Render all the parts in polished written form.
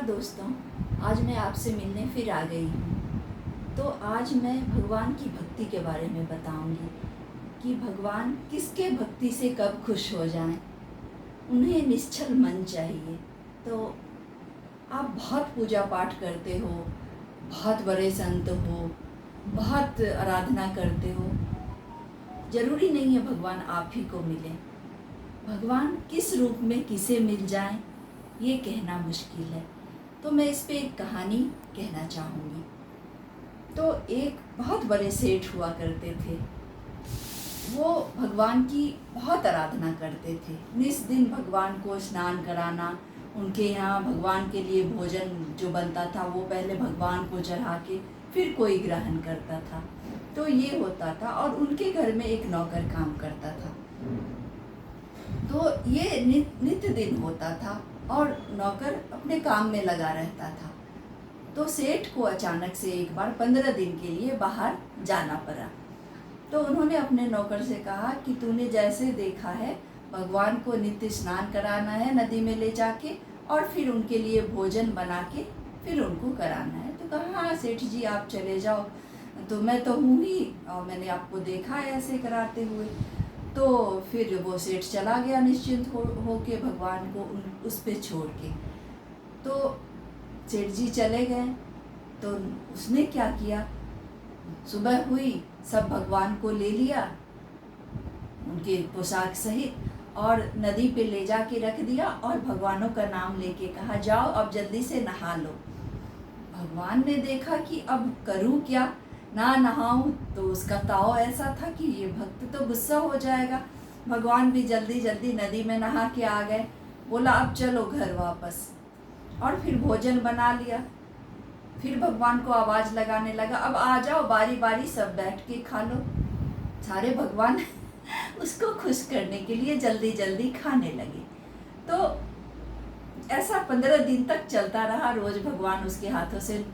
नमस्कार दोस्तों, आज मैं आपसे मिलने फिर आ गई हूँ। तो आज मैं भगवान की भक्ति के बारे में बताऊँगी कि भगवान किसके भक्ति से कब खुश हो जाएं। उन्हें निश्चल मन चाहिए। तो आप बहुत पूजा पाठ करते हो, बहुत बड़े संत हो, बहुत आराधना करते हो, ज़रूरी नहीं है भगवान आप ही को मिले। भगवान किस रूप में किसे मिल जाएं, ये कहना मुश्किल है। तो मैं इस पे एक कहानी कहना चाहूँगी। तो एक बहुत बड़े सेठ हुआ करते थे। वो भगवान की बहुत आराधना करते थे। निस दिन भगवान को स्नान कराना, उनके यहाँ भगवान के लिए भोजन जो बनता था वो पहले भगवान को चढ़ा के फिर कोई ग्रहण करता था। तो ये होता था और उनके घर में एक नौकर काम करता था। तो ये नित्य दिन होता था और नौकर अपने काम में लगा रहता था। तो सेठ को अचानक से एक बार 15 दिन के लिए बाहर जाना पड़ा। तो उन्होंने अपने नौकर से कहा कि तूने जैसे देखा है भगवान को नित्य स्नान कराना है नदी में ले जाके और फिर उनके लिए भोजन बना के फिर उनको कराना है। तो कहा हाँ सेठ जी आप चले जाओ, तो मैं तो हूँ ही और मैंने आपको देखा है ऐसे कराते हुए। तो फिर वो सेठ चला गया निश्चिंत हो के भगवान को उस पे छोड़ के। तो सेठ जी चले गए। तो उसने क्या किया, सुबह हुई सब भगवान को ले लिया उनके पोशाक सहित और नदी पे ले जाके रख दिया और भगवानों का नाम लेके कहा जाओ अब जल्दी से नहा लो। भगवान ने देखा कि अब करूं क्या, ना नहाऊं तो उसका ताव ऐसा था कि ये भक्त तो गुस्सा हो जाएगा। भगवान भी जल्दी जल्दी नदी में नहा के आ गए। बोला अब चलो घर वापस, और फिर भोजन बना लिया। फिर भगवान को आवाज़ लगाने लगा अब आ जाओ बारी बारी सब बैठ के खा लो। सारे भगवान उसको खुश करने के लिए जल्दी जल्दी खाने लगे। तो ऐसा 15 दिन तक चलता रहा। रोज भगवान उसके हाथों से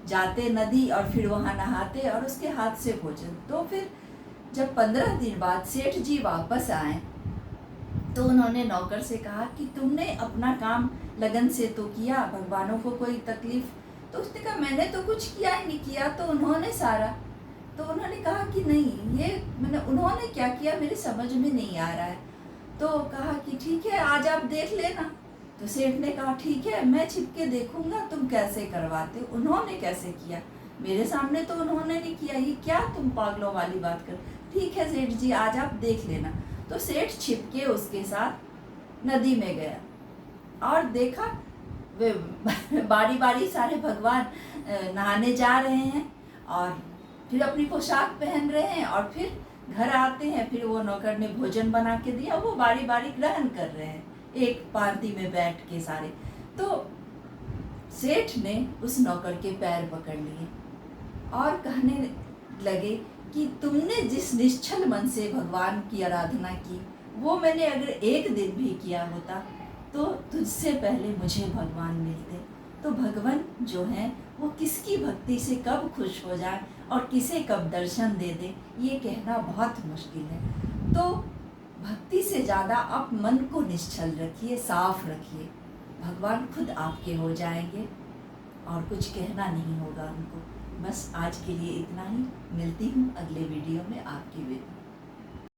जाते नदी और फिर वहाँ नहाते और उसके हाथ से भोजन। तो फिर जब 15 दिन बाद सेठ जी वापस आए तो उन्होंने नौकर से कहा कि तुमने अपना काम लगन से तो किया, भगवानों को कोई तकलीफ। तो उसने कहा मैंने तो कुछ किया ही नहीं। किया तो उन्होंने सारा। तो उन्होंने कहा कि नहीं ये उन्होंने क्या किया मेरे समझ में नहीं आ रहा है। तो कहा कि ठीक है आज आप देख लेना। तो सेठ ने कहा ठीक है मैं छिपके देखूंगा तुम कैसे करवाते हो, उन्होंने कैसे किया, मेरे सामने तो उन्होंने नहीं किया, ये क्या तुम पागलों वाली बात कर। ठीक है सेठ जी आज आप देख लेना। तो सेठ छिपके उसके साथ नदी में गया और देखा वे बारी बारी सारे भगवान नहाने जा रहे हैं और फिर अपनी पोशाक पहन रहे हैं और फिर घर आते हैं। फिर वो नौकर ने भोजन बना के दिया, वो बारी बारी ग्रहण कर रहे हैं एक पांति में बैठ के सारे। तो सेठ ने उस नौकर के पैर पकड़ लिए और कहने लगे कि तुमने जिस निश्चल मन से भगवान की आराधना की वो मैंने अगर एक दिन भी किया होता तो तुझसे पहले मुझे भगवान मिलते। तो भगवान जो हैं वो किसकी भक्ति से कब खुश हो जाए और किसे कब दर्शन दे दे ये कहना बहुत मुश्किल है। तो भक्ति से ज़्यादा आप मन को निश्चल रखिए, साफ रखिए, भगवान खुद आपके हो जाएंगे और कुछ कहना नहीं होगा उनको। बस आज के लिए इतना ही। मिलती हूँ अगले वीडियो में आपकी